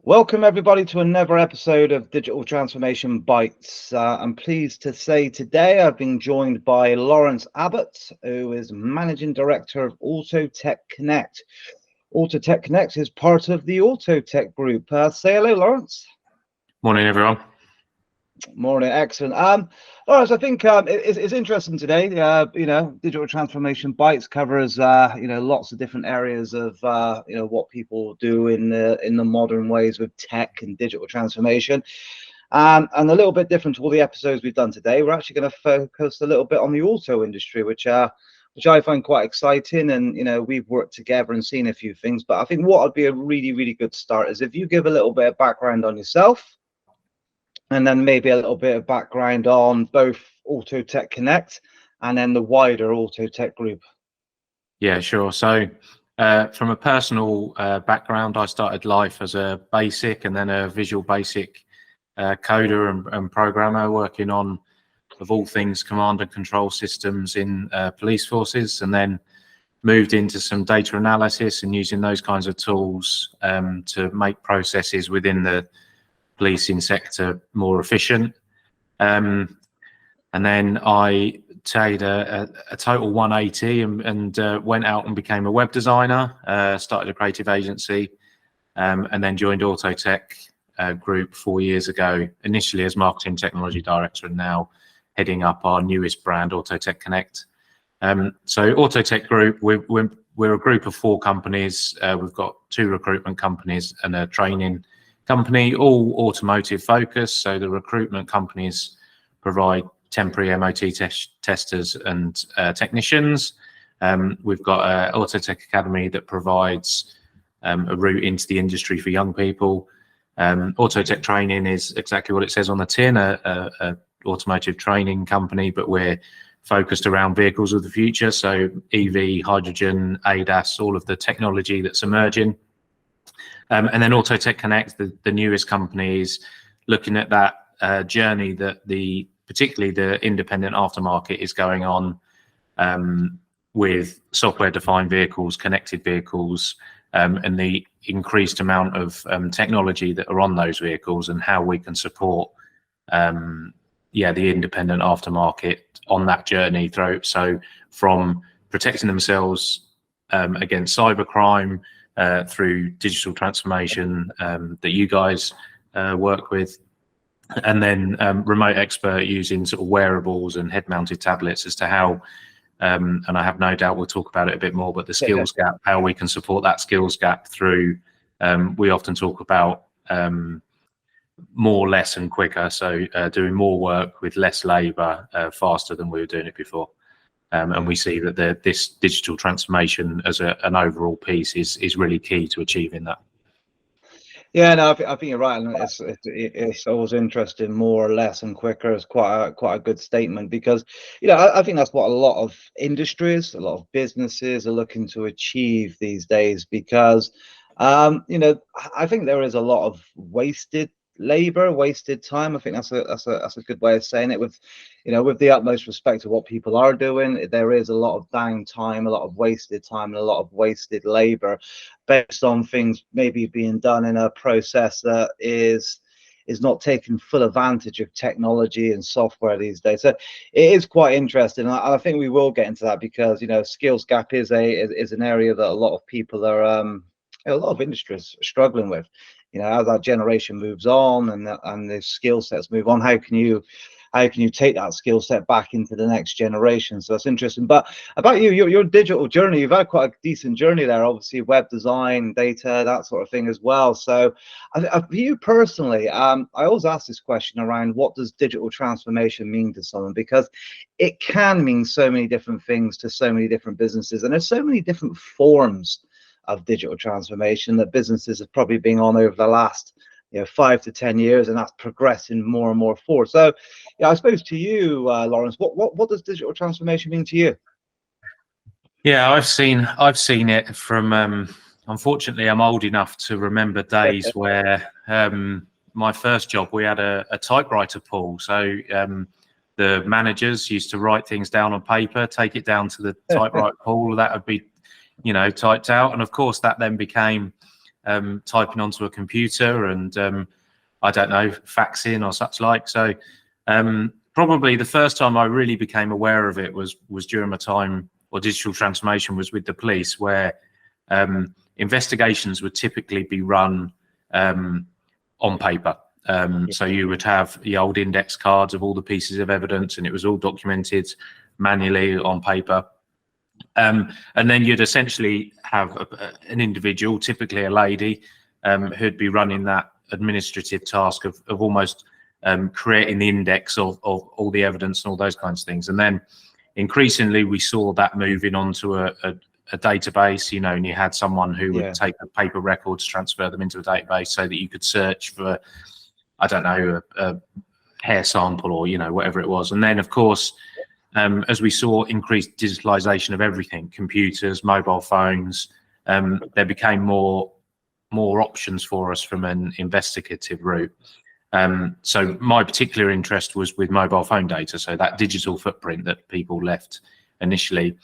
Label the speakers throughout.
Speaker 1: Welcome everybody to another episode of Digital Transformation Bytes. I'm pleased to say today I've been joined by Laurence Abbott, who is Managing Director of Autotech Connect. Autotech Connect is part of the Autotech Group. Say hello, Laurence.
Speaker 2: Morning, everyone.
Speaker 1: Morning, excellent. Laurence, I think it's interesting today. Digital Transformation Bytes covers lots of different areas of what people do in the modern ways with tech and digital transformation, and a little bit different to all the episodes we've done today. We're actually going to focus a little bit on the auto industry, which I find quite exciting. And we've worked together and seen a few things. But I think what would be a really good start is if you give a little bit of background on yourself, and then maybe a little bit of background on both Autotech Connect and then the wider Autotech Group.
Speaker 2: Yeah, sure. So from a personal background, I started life as a basic and then a Visual Basic coder and programmer, working on, of all things, command and control systems in police forces, and then moved into some data analysis and using those kinds of tools to make processes within the policing sector more efficient. And then I made a total 180 and went out and became a web designer, started a creative agency, and then joined Autotech Group 4 years ago, initially as marketing technology director, and now heading up our newest brand, Autotech Connect. So Autotech Group, we're a group of 4 companies. We've got 2 recruitment companies and a training company, all automotive focused. So the recruitment companies provide temporary MOT testers and technicians. We've got an Autotech Academy that provides a route into the industry for young people. Autotech Training is exactly what it says on the tin, a automotive training company, but we're focused around vehicles of the future. So EV, hydrogen, ADAS, all of the technology that's emerging. And then Autotech Connect, the newest company, is looking at that journey that particularly the independent aftermarket is going on with software-defined vehicles, connected vehicles, and the increased amount of technology that are on those vehicles, and how we can support the independent aftermarket on that journey through. So from protecting themselves against cybercrime, through digital transformation that you guys work with, and then remote expert using sort of wearables and head-mounted tablets as to how, and I have no doubt we'll talk about it a bit more, but the skills gap, how we can support that skills gap through, we often talk about more, less and quicker. So doing more work with less labor faster than we were doing it before. And we see that this digital transformation as an overall piece is really key to achieving that.
Speaker 1: Yeah, no, I think you're right, and it's always interesting. More or less and quicker is quite a good statement, because I think that's what a lot of industries, a lot of businesses are looking to achieve these days. Because I think there is a lot of wasted labor, wasted time. I think that's a good way of saying it. With the utmost respect to what people are doing, there is a lot of downtime, a lot of wasted time, and a lot of wasted labor based on things maybe being done in a process that is not taking full advantage of technology and software these days. So it is quite interesting. I think we will get into that, because skills gap is an area that a lot of people are a lot of industries are struggling with. As our generation moves on and the skill sets move on, how can you take that skill set back into the next generation? So that's interesting. But about your digital journey, you've had quite a decent journey there. Obviously, web design, data, that sort of thing as well. So for you personally, I always ask this question around, what does digital transformation mean to someone? Because it can mean so many different things to so many different businesses, and there's so many different forms of digital transformation that businesses have probably been on over the last 5 to 10 years, and that's progressing more and more forward. So I suppose to you, Laurence, what does digital transformation mean to you?
Speaker 2: Yeah, I've seen it from unfortunately, I'm old enough to remember days where my first job, we had a typewriter pool. So the managers used to write things down on paper, take it down to the typewriter pool, that would be typed out. And of course, that then became typing onto a computer and I don't know, faxing or such like. So probably the first time I really became aware of it was during my time, or digital transformation was with the police, where investigations would typically be run on paper. So you would have the old index cards of all the pieces of evidence, and it was all documented manually on paper. And then you'd essentially have an individual, typically a lady, who'd be running that administrative task of almost creating the index of all the evidence and all those kinds of things. And then increasingly we saw that moving onto a database, you know, and you had someone who would take the paper records, transfer them into a database so that you could search for, I don't know, a hair sample or, you know, whatever it was. And then, of course, as we saw increased digitalization of everything, computers, mobile phones, there became more options for us from an investigative route. So my particular interest was with mobile phone data, so that digital footprint that people left initially.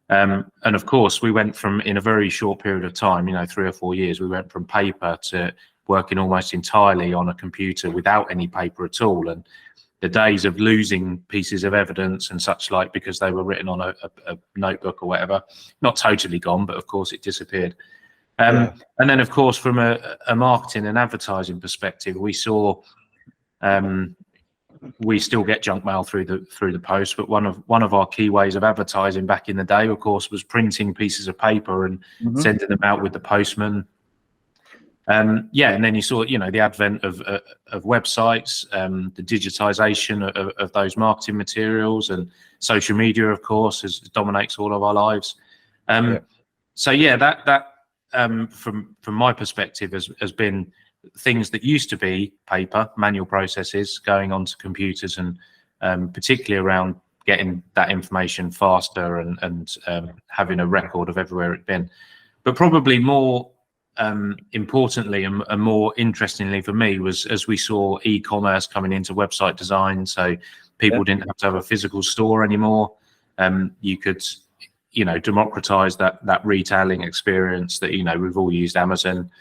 Speaker 2: And of course, we went from, in a very short period of time, you know, 3 or 4 years, we went from paper to working almost entirely on a computer without any paper at all. And the days of losing pieces of evidence and such like because they were written on a notebook or whatever, not totally gone, but of course it disappeared. And then, of course, from a marketing and advertising perspective, we saw we still get junk mail through the post, but one of our key ways of advertising back in the day, of course, was printing pieces of paper and sending them out with the postman. And then you saw, you know, the advent of websites, the digitization of those marketing materials, and social media, of course, dominates all of our lives. So that from my perspective has been things that used to be paper, manual processes going onto computers, and particularly around getting that information faster and having a record of everywhere it'd been. But probably more importantly and more interestingly for me was as we saw e-commerce coming into website design. So people didn't have to have a physical store anymore. You could, you know, democratize that retailing experience that, you know, we've all used Amazon.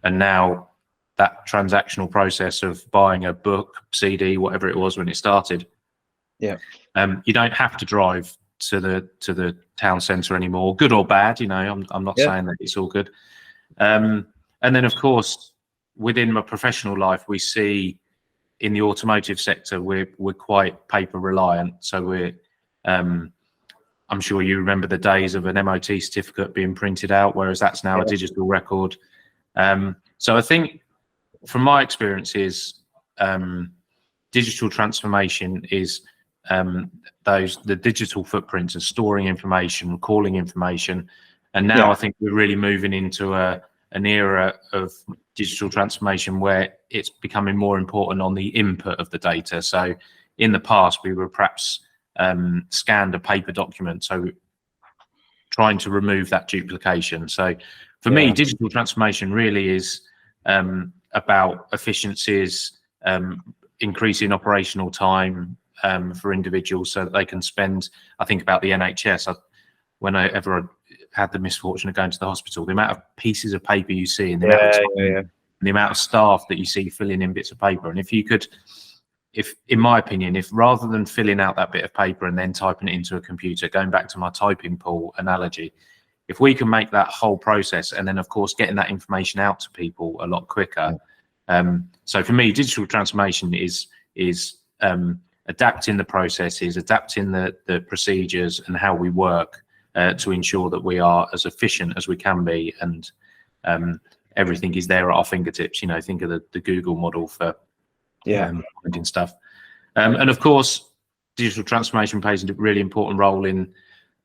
Speaker 2: And now that transactional process of buying a book, CD, whatever it was when it started, you don't have to drive to the town centre anymore, good or bad. You know, I'm not saying that it's all good. And then, of course, within my professional life, we see in the automotive sector we're quite paper reliant. So we're I'm sure you remember the days of an MOT certificate being printed out, whereas that's now a digital record. So I think from my experiences, digital transformation is the digital footprints of storing information, recalling information. And now I think we're really moving into an era of digital transformation where it's becoming more important on the input of the data. So in the past, we were perhaps scanned a paper document, so trying to remove that duplication. So for me, digital transformation really is about efficiencies, increasing operational time for individuals so that they can spend, I think about the NHS, whenever I had the misfortune of going to the hospital, the amount of pieces of paper you see and the amount of time, and the amount of staff that you see filling in bits of paper. And if you could, in my opinion, if rather than filling out that bit of paper and then typing it into a computer, going back to my typing pool analogy, if we can make that whole process and then, of course, getting that information out to people a lot quicker. So for me, digital transformation is adapting the processes, adapting the procedures and how we work to ensure that we are as efficient as we can be, and everything is there at our fingertips. You know, think of the Google model for finding stuff. And of course, digital transformation plays a really important role in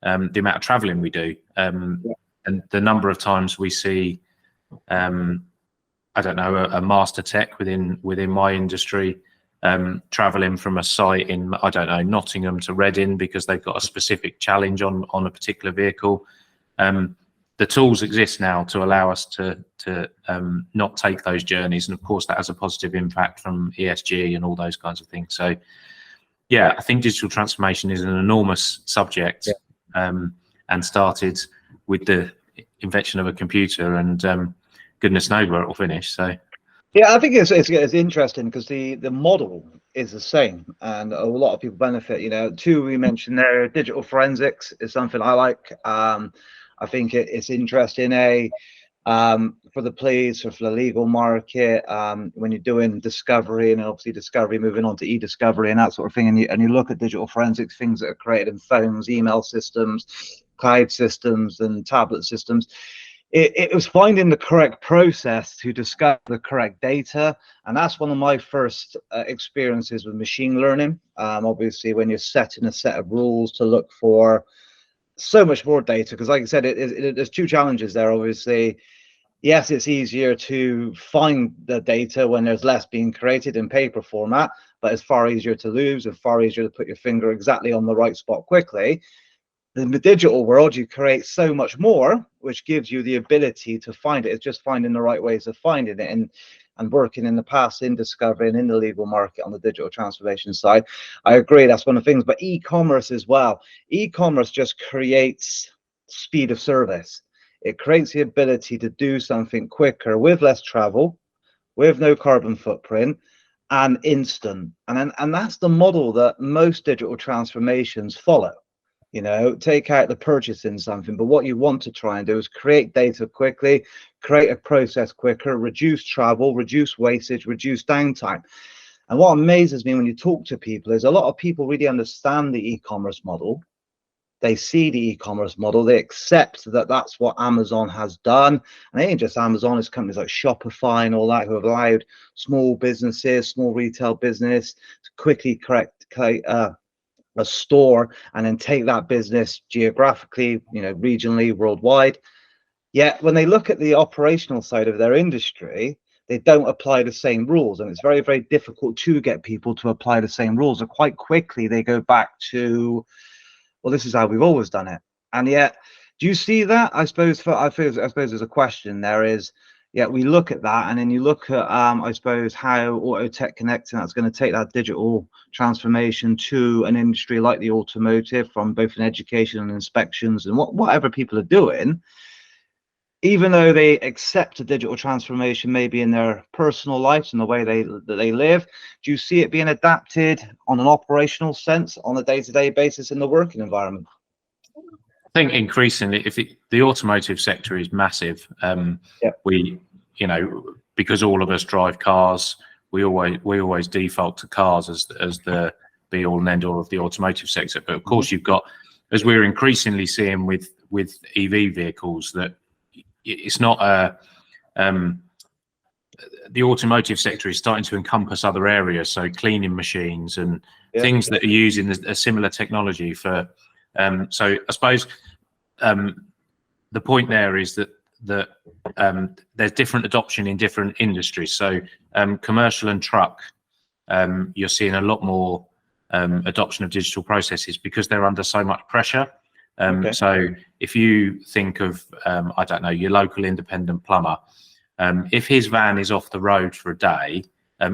Speaker 2: the amount of traveling we do, and the number of times we see, I don't know, a master tech within my industry traveling from a site in, I don't know, Nottingham to Reading because they've got a specific challenge on a particular vehicle. The tools exist now to allow us to not take those journeys, and of course that has a positive impact from ESG and all those kinds of things. So I think digital transformation is an enormous subject, and started with the invention of a computer, and goodness knows where it will finish. So
Speaker 1: yeah, I think it's interesting because the model is the same, and a lot of people benefit. You know, two we mentioned there, digital forensics is something I like. I think it's interesting. For the police or for the legal market, when you're doing discovery, and obviously discovery moving on to e-discovery and that sort of thing, and you look at digital forensics, things that are created in phones, email systems, cloud systems, and tablet systems. It was finding the correct process to discover the correct data, and that's one of my first experiences with machine learning. Obviously, when you're setting a set of rules to look for so much more data, because like I said, there's two challenges there. Obviously, yes, it's easier to find the data when there's less being created in paper format, but it's far easier to lose and far easier to put your finger exactly on the right spot quickly. In the digital world, you create so much more, which gives you the ability to find it. It's just finding the right ways of finding it, and working in the past in discovery and in the legal market on the digital transformation side. I agree, that's one of the things, but e-commerce as well. E-commerce just creates speed of service. It creates the ability to do something quicker with less travel, with no carbon footprint, and instant. And that's the model that most digital transformations follow. You know, take out the purchasing something, but what you want to try and do is create data quickly, create a process quicker, reduce travel, reduce wastage, reduce downtime. And what amazes me when you talk to people is a lot of people really understand the e-commerce model. They see the e-commerce model, they accept that that's what Amazon has done. And it ain't just Amazon, it's companies like Shopify and all that who have allowed small businesses, small retail business to quickly create a store and then take that business geographically, you know, regionally, worldwide. Yet when they look at the operational side of their industry, they don't apply the same rules, and it's very, very difficult to get people to apply the same rules. And quite quickly they go back to, well, this is how we've always done it. And yet, do you see that? I suppose there's a question there is, yeah, we look at that, and then you look at, I suppose, how Autotech Connect, and that's going to take that digital transformation to an industry like the automotive, from both in education and inspections and whatever people are doing. Even though they accept a digital transformation maybe in their personal lives and the way that they live, do you see it being adapted on an operational sense on a day-to-day basis in the working environment?
Speaker 2: I think increasingly, the automotive sector is massive. We, you know, because all of us drive cars, we always default to cars as the be all and end all of the automotive sector. But of course, you've got, as we're increasingly seeing with EV vehicles, that it's not the automotive sector is starting to encompass other areas, so cleaning machines and things that are using a similar technology for. So I suppose the point there is that there's different adoption in different industries. So commercial and truck, you're seeing a lot more adoption of digital processes because they're under so much pressure. So if you think of, I don't know, your local independent plumber, if his van is off the road for a day,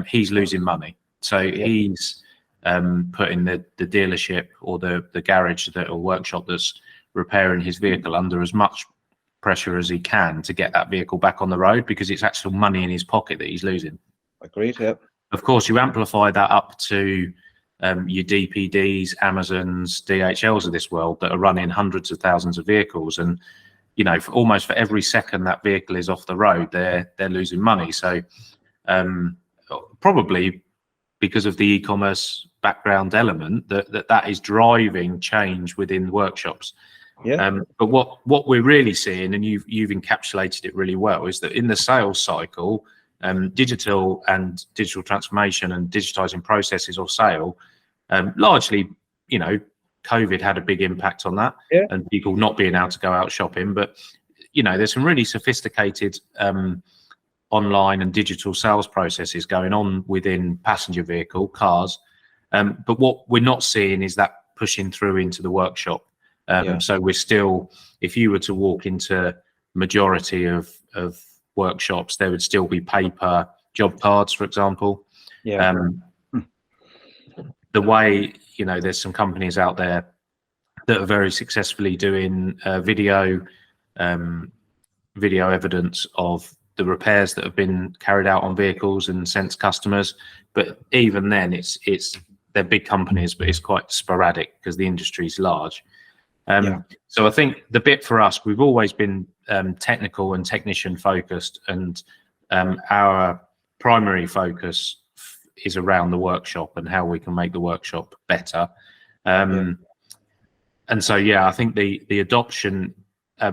Speaker 2: he's losing money. So he's putting the dealership or the garage or workshop that's repairing his vehicle under as much pressure as he can to get that vehicle back on the road, because it's actual money in his pocket that he's losing.
Speaker 1: Agreed. Yep.
Speaker 2: Of course, you amplify that up to your DPDs, Amazons, DHLs of this world that are running hundreds of thousands of vehicles, and you know, almost for every second that vehicle is off the road, they're losing money. So probably because of the e-commerce background element, that is driving change within workshops. But what we're really seeing, and you've encapsulated it really well, is that in the sales cycle, digital transformation and digitizing processes or sale, largely, you know, COVID had a big impact on that, and people not being able to go out shopping. But you know, there's some really sophisticated online and digital sales processes going on within passenger vehicle cars. But what we're not seeing is that pushing through into the workshop. So we're still, if you were to walk into majority of workshops, there would still be paper job cards, for example. The way, you know, there's some companies out there that are very successfully doing video evidence of the repairs that have been carried out on vehicles and sent to customers. But even then, they're big companies, but it's quite sporadic because the industry is large. So I think the bit for us, we've always been technical and technician focused, and our primary focus is around the workshop and how we can make the workshop better. And so, yeah, I think the adoption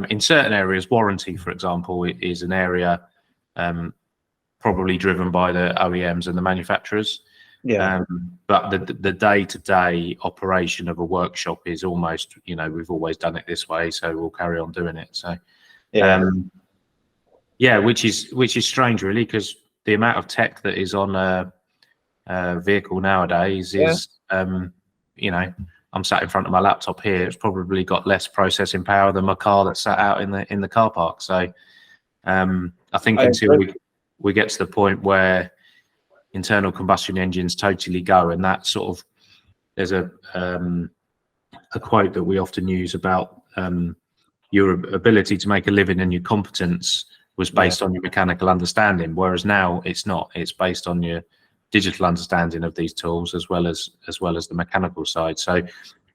Speaker 2: in certain areas, warranty, for example, is an area probably driven by the OEMs and the manufacturers. But the day-to-day operation of a workshop is almost, we've always done it this way, so we'll carry on doing it. So, which is strange, really, because the amount of tech that is on a vehicle nowadays is, I'm sat in front of my laptop here. It's probably got less processing power than my car that's sat out in the car park. So, I think until we get to the point where internal combustion engines totally go, and that sort of, there's a quote that we often use about your ability to make a living and your competence was based on your mechanical understanding, whereas now it's not. It's based on your digital understanding of these tools as well as the mechanical side. So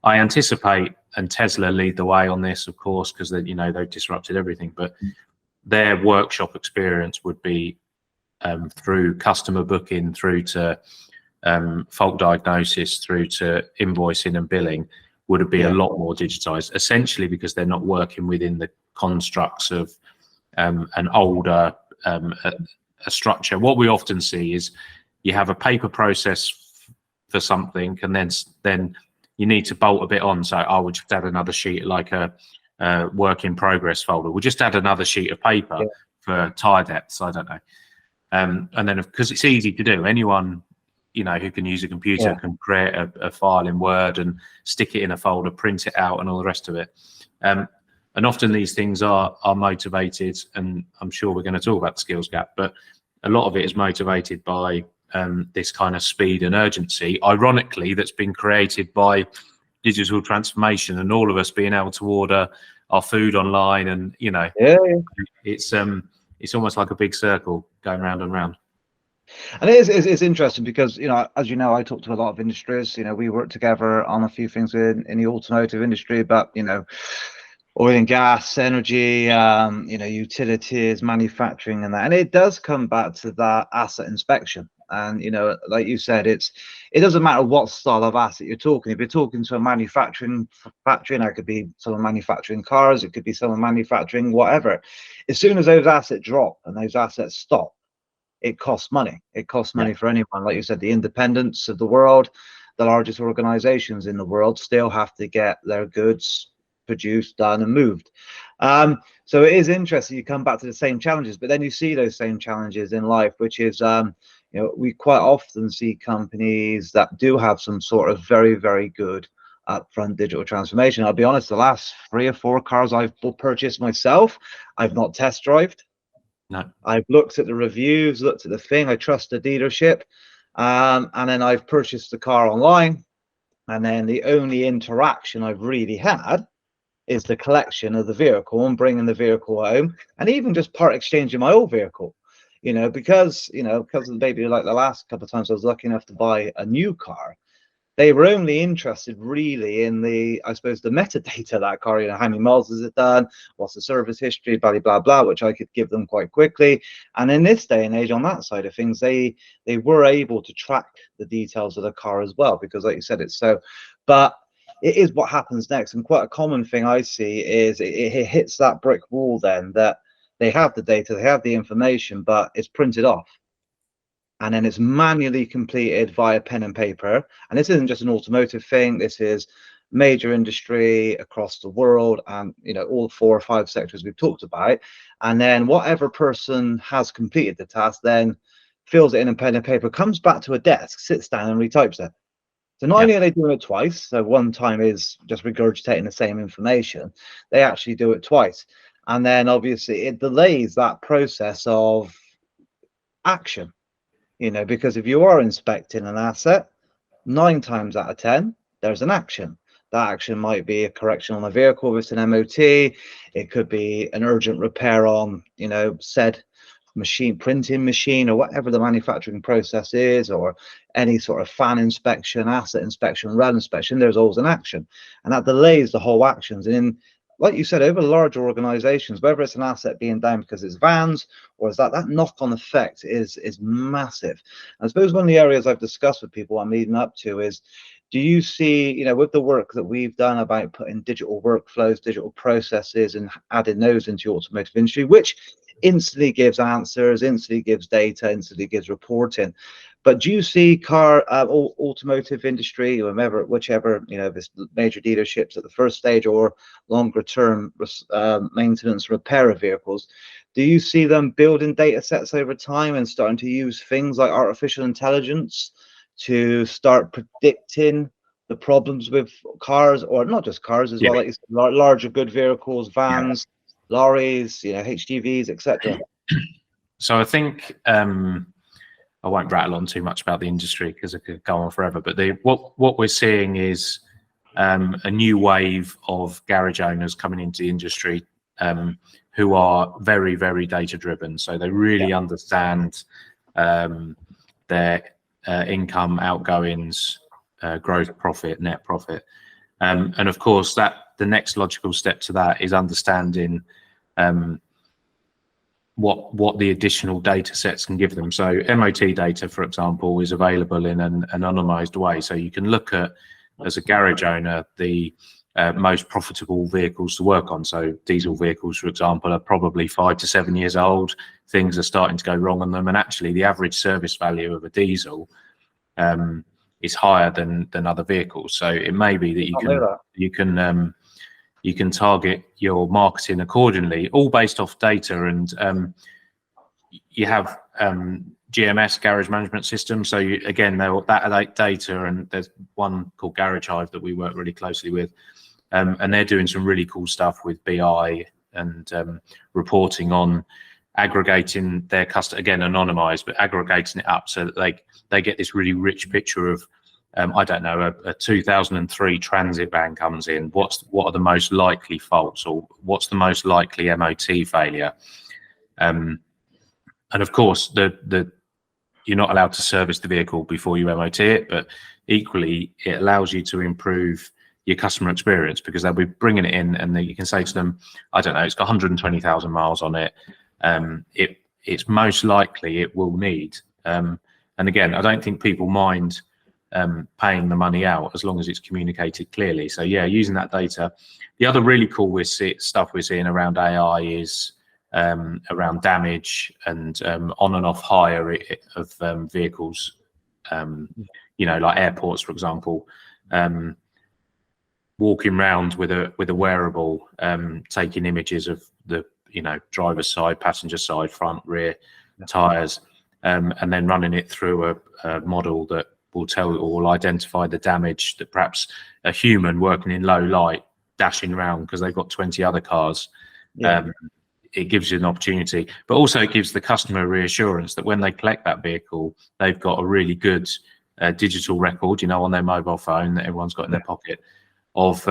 Speaker 2: I anticipate, and Tesla lead the way on this, of course, because they've disrupted everything, but their workshop experience would be through customer booking, through to fault diagnosis, through to invoicing and billing, would be a lot more digitized, essentially because they're not working within the constructs of an older a structure. What we often see is you have a paper process for something, and then you need to bolt a bit on. So I would just add another sheet, like a work in progress folder. We'll just add another sheet of paper for tire depths. I don't know. And then, because it's easy to do, anyone who can use a computer can create a file in Word and stick it in a folder, print it out, and all the rest of it. And often these things are motivated, and I'm sure we're going to talk about the skills gap, but a lot of it is motivated by this kind of speed and urgency, ironically, that's been created by digital transformation and all of us being able to order our food online, and it's almost like a big circle going round and round.
Speaker 1: And it's interesting because, as you know, I talk to a lot of industries. We work together on a few things in the automotive industry, but oil and gas, energy, utilities, manufacturing, and that. And it does come back to that asset inspection. And like you said, it doesn't matter what style of asset you're talking. If you're talking to a manufacturing factory, and it could be someone manufacturing cars, it could be someone manufacturing whatever. As soon as those assets drop and those assets stop, it costs money. It costs money for anyone. Like you said, the independents of the world, the largest organizations in the world, still have to get their goods produced, done, and moved. So it is interesting. You come back to the same challenges, but then you see those same challenges in life, which is we quite often see companies that do have some sort of very, very good upfront digital transformation. I'll be honest, the last 3 or 4 cars I've purchased myself, I've not test drived.
Speaker 2: No.
Speaker 1: I've looked at the reviews, looked at the thing. I trust the dealership, and then I've purchased the car online, and then the only interaction I've really had is the collection of the vehicle and bringing the vehicle home, and even just part exchanging my old vehicle. Because of the baby, like the last couple of times I was lucky enough to buy a new car, they were only interested really in the metadata of that car, how many miles has it done, what's the service history, blah, blah, blah, which I could give them quite quickly. And in this day and age, on that side of things, they were able to track the details of the car as well, because like you said, it's so, but it is what happens next. And quite a common thing I see is it hits that brick wall then, that they have the data, they have the information, but it's printed off. And then it's manually completed via pen and paper. And this isn't just an automotive thing. This is major industry across the world, and all 4 or 5 sectors we've talked about. And then whatever person has completed the task then fills it in pen and paper, comes back to a desk, sits down and retypes it. So not only are they doing it twice, so one time is just regurgitating the same information, they actually do it twice. And then obviously it delays that process of action. Because if you are inspecting an asset, 9 times out of 10, there's an action. That action might be a correction on a vehicle if it's an MOT. It could be an urgent repair on, said printing machine, or whatever the manufacturing process is, or any sort of fan inspection, asset inspection, rail inspection, there's always an action, and that delays the whole actions. And in, like you said, over large organizations, whether it's an asset being down because it's vans, or is that knock-on effect is massive. I suppose one of the areas I've discussed with people I'm leading up to is, do you see, you know, with the work that we've done about putting digital workflows, digital processes, and adding those into the automotive industry, which instantly gives answers, instantly gives data, instantly gives reporting. But do you see automotive industry, or whichever, you know, this major dealerships at the first stage or longer term maintenance repair of vehicles, do you see them building data sets over time and starting to use things like artificial intelligence to start predicting the problems with cars, or not just cars as well, like larger good vehicles, vans, lorries, you know, HGVs, etc.?
Speaker 2: So I think I won't rattle on too much about the industry because it could go on forever. But what we're seeing is a new wave of garage owners coming into the industry who are very, very data driven. So they really understand their income, outgoings, gross profit, net profit, and of course that the next logical step to that is understanding what the additional data sets can give them. So MOT data, for example, is available in an anonymized way. So you can look at, as a garage owner, the most profitable vehicles to work on. So diesel vehicles, for example, are probably 5 to 7 years old. Things are starting to go wrong on them. And actually the average service value of a diesel is higher than other vehicles. So it may be that you can target your marketing accordingly, all based off data. And you have GMS, garage management system. So again, that data, and there's one called Garage Hive that we work really closely with, and they're doing some really cool stuff with BI and reporting on aggregating their customer, again anonymized, but aggregating it up so that they get this really rich picture of, I don't know, a 2003 transit van comes in. What are the most likely faults, or what's the most likely MOT failure? And of course, you're not allowed to service the vehicle before you MOT it, but equally, it allows you to improve your customer experience, because they'll be bringing it in, and then you can say to them, I don't know, it's got 120,000 miles on it. It's most likely it will need. And again, I don't think people mind paying the money out as long as it's communicated clearly. So yeah, using that data. The other really cool stuff we're seeing around AI is around damage and on and off hire of vehicles. You know, like airports, for example, walking around with a wearable, taking images of the, you know, driver's side, passenger side, front, rear tires, and then running it through a model that will identify the damage that perhaps a human working in low light dashing around because they've got 20 other cars. It gives you an opportunity, but also it gives the customer reassurance that when they collect that vehicle, they've got a really good digital record, you know, on their mobile phone that everyone's got in their pocket, of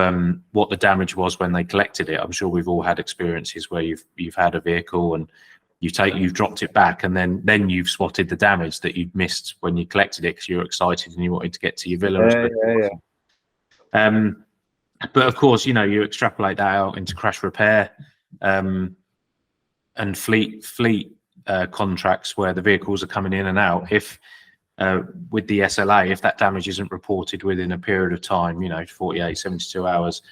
Speaker 2: what the damage was when they collected it. I'm sure we've all had experiences where you've had a vehicle and you've dropped it back, and then you've spotted the damage that you'd missed when you collected it because you were excited and you wanted to get to your villa. But of course, you know, you extrapolate that out into crash repair and fleet contracts where the vehicles are coming in and out. If with the SLA, if that damage isn't reported within a period of time, you know, 48, 72 hours,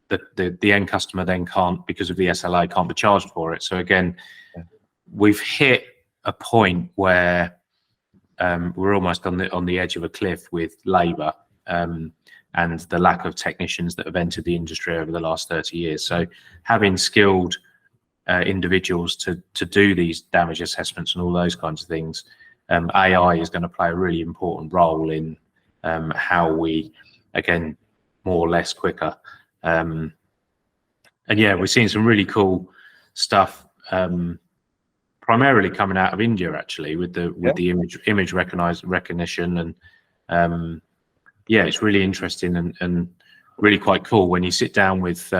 Speaker 2: the end customer then can't, because of the SLA, can't be charged for it. So again, we've hit a point where we're almost on the edge of a cliff with labour and the lack of technicians that have entered the industry over the last 30 years. So having skilled individuals to do these damage assessments and all those kinds of things, AI is going to play a really important role in how we, again, more or less quicker. And yeah, we're seeing some really cool stuff, primarily coming out of India, actually, with the image recognition, and yeah, it's really interesting and really quite cool when you sit down with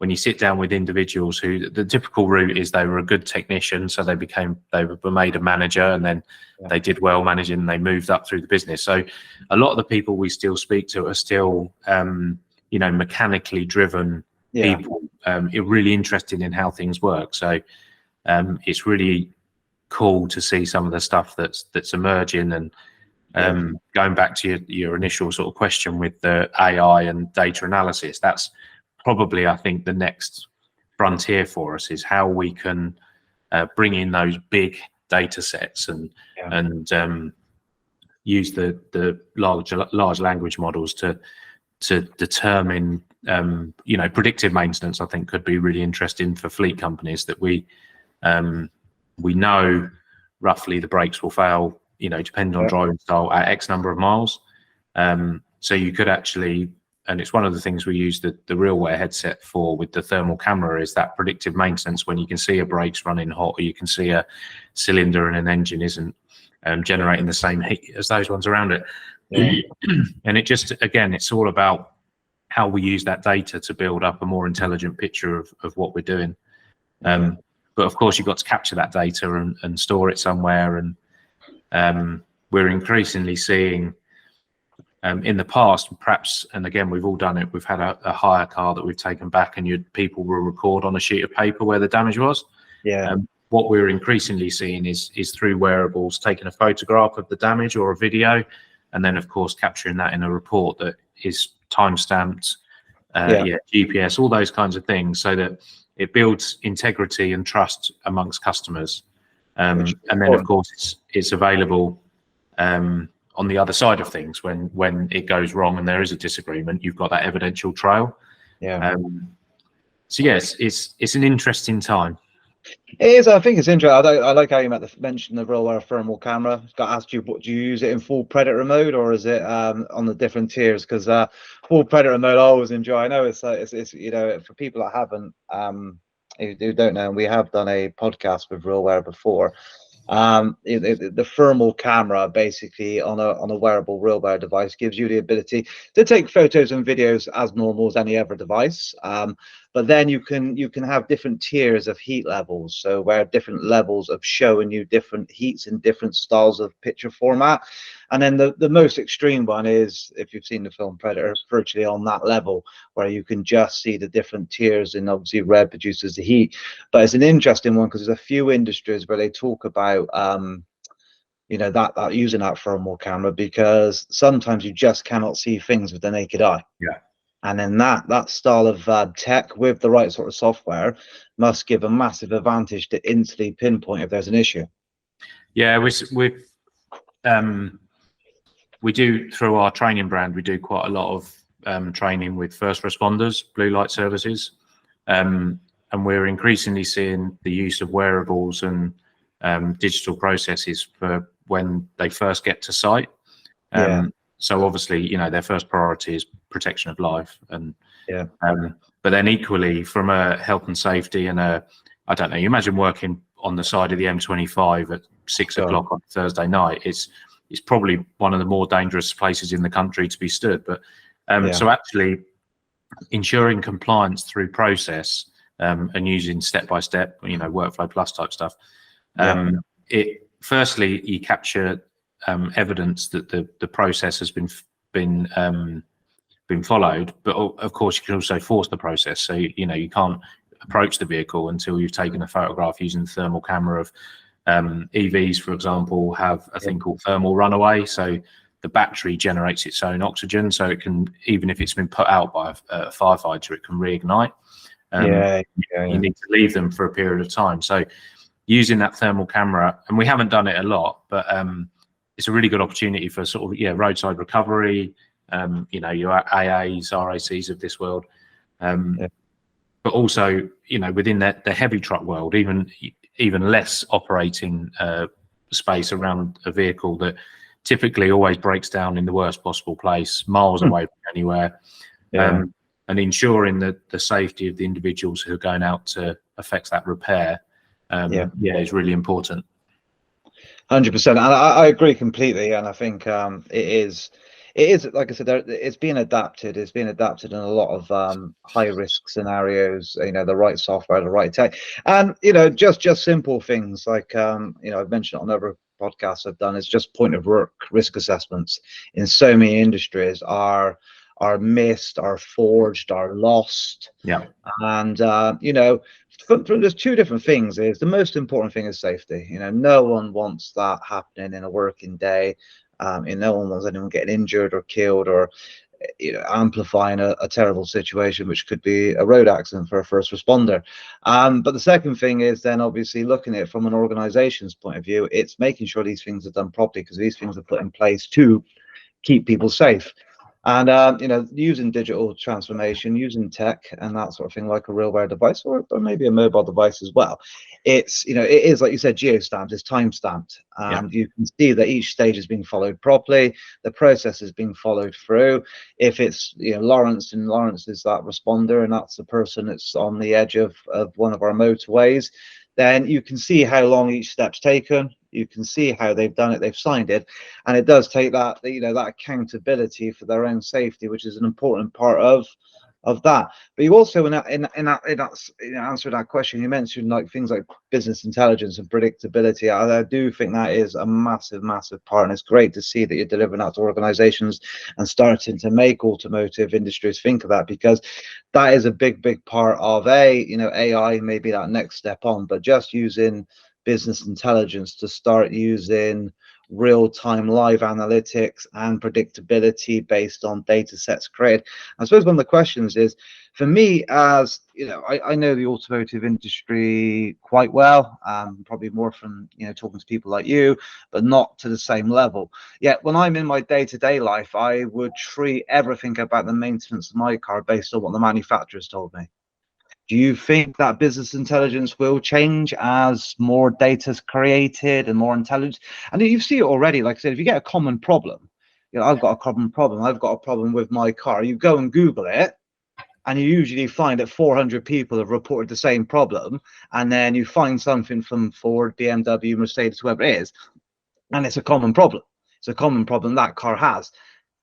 Speaker 2: when you sit down with individuals who the typical route is they were a good technician, so they were made a manager, and then they did well managing, and they moved up through the business. So a lot of the people we still speak to are still mechanically driven people, really interested in how things work. So it's really cool to see some of the stuff that's emerging. And going back to your initial sort of question with the AI and data analysis, that's probably, I think, the next frontier for us, is how we can bring in those big data sets and use the large language models to determine predictive maintenance. I think could be really interesting for fleet companies, that we know roughly the brakes will fail, depending on driving style, at X number of miles. So you could actually, and it's one of the things we use the RealWear headset for with the thermal camera, is that predictive maintenance, when you can see a brake's running hot, or you can see a cylinder in an engine isn't generating the same heat as those ones around it. And it just, again, it's all about how we use that data to build up a more intelligent picture of what we're doing. But of course, you've got to capture that data and store it somewhere. And we're increasingly seeing, in the past, perhaps, and again, we've all done it, we've had a hire car that we've taken back, and people will record on a sheet of paper where the damage was. What we're increasingly seeing is through wearables, taking a photograph of the damage or a video, and then of course capturing that in a report that is time-stamped, GPS, all those kinds of things, so that it builds integrity and trust amongst customers. And then of course it's available on the other side of things, when it goes wrong and there is a disagreement, you've got that evidential trail. So yes, it's an interesting time.
Speaker 1: It is. I think it's interesting. I like how you mentioned the RealWear thermal camera. Got asked you, do you use it in full Predator mode, or is it on the different tiers? Because full Predator mode I always enjoy. I know it's for people that haven't, who don't know, we have done a podcast with RealWear before. The thermal camera, basically on a wearable RealWear device, gives you the ability to take photos and videos as normal as any other device, but then you can have different tiers of heat levels, so where different levels of showing you different heats in different styles of picture format. And then the most extreme one is, if you've seen the film Predator, virtually on that level, where you can just see the different tiers, and obviously red produces the heat. But it's an interesting one, because there's a few industries where they talk about that using that thermal camera, because sometimes you just cannot see things with the naked eye. And then that style of tech with the right sort of software must give a massive advantage to instantly pinpoint if there's an issue.
Speaker 2: We do, through our training brand, we do quite a lot of training with first responders, blue light services, and we're increasingly seeing the use of wearables and digital processes for when they first get to site. So obviously, their first priority is protection of life, and but then equally, from a health and safety and I don't know, you imagine working on the side of the M25 at 6 o'clock on Thursday night. It's probably one of the more dangerous places in the country to be stood. But so actually ensuring compliance through process and using step-by-step, workflow plus type stuff. It firstly, you capture evidence that the process has been followed, but of course you can also force the process. So you can't approach the vehicle until you've taken a photograph using the thermal camera of EVs, for example, have a thing called thermal runaway. So the battery generates its own oxygen, so it can, even if it's been put out by a firefighter, it can reignite. You need to leave them for a period of time. So using that thermal camera, and we haven't done it a lot, but it's a really good opportunity for sort of roadside recovery, your AAs, RACs of this world, but also within the heavy truck world, even less operating space around a vehicle that typically always breaks down in the worst possible place, miles away from anywhere, and ensuring that the safety of the individuals who are going out to affect that repair is really important.
Speaker 1: 100%, and I agree completely. And I think it is, like I said, it's being adapted. It's being adapted in a lot of high risk scenarios. You know, the right software, the right tech, and you know, just simple things like you know, I've mentioned on other podcasts I've done, is just point of work risk assessments in so many industries are missed, are forged, are lost.
Speaker 2: Yeah.
Speaker 1: And you know, there's two different things. Is the most important thing is safety. You know, no one wants that happening in a working day. And no one wants anyone getting injured or killed, or you know, amplifying a terrible situation, which could be a road accident for a first responder. But the second thing is then obviously looking at it from an organization's point of view. It's making sure these things are done properly, because these things are put in place to keep people safe. And you know, using digital transformation, using tech and that sort of thing, like a real wear device, or maybe a mobile device as well. It's, you know, it is, like you said, geo-stamped, it's time stamped, and you can see that each stage is being followed properly, the process is being followed through. If it's, you know, Laurence, and Laurence is that responder, and that's the person that's on the edge of one of our motorways, then you can see how long each step's taken. You can see how they've done it, they've signed it, and it does take that, you know, that accountability for their own safety, which is an important part of that. But you also, in answer that question, you mentioned like things like business intelligence and predictability. I do think that is a massive part, and it's great to see that you're delivering that to organizations and starting to make automotive industries think of that, because that is a big part of you know, AI may be that next step on, but just using business intelligence to start using real-time live analytics and predictability based on data sets created. I suppose one of the questions is, for me, as you know, I know the automotive industry quite well, probably more from, you know, talking to people like you, but not to the same level. Yet when I'm in my day-to-day life, I would treat everything about the maintenance of my car based on what the manufacturers told me. Do you think that business intelligence will change as more data is created and more intelligence? And you see it already. Like I said, if you get a common problem, you know, I've got a common problem. I've got a problem with my car. You go and Google it, and you usually find that 400 people have reported the same problem. And then you find something from Ford, BMW, Mercedes, whoever it is, and it's a common problem. It's a common problem that car has.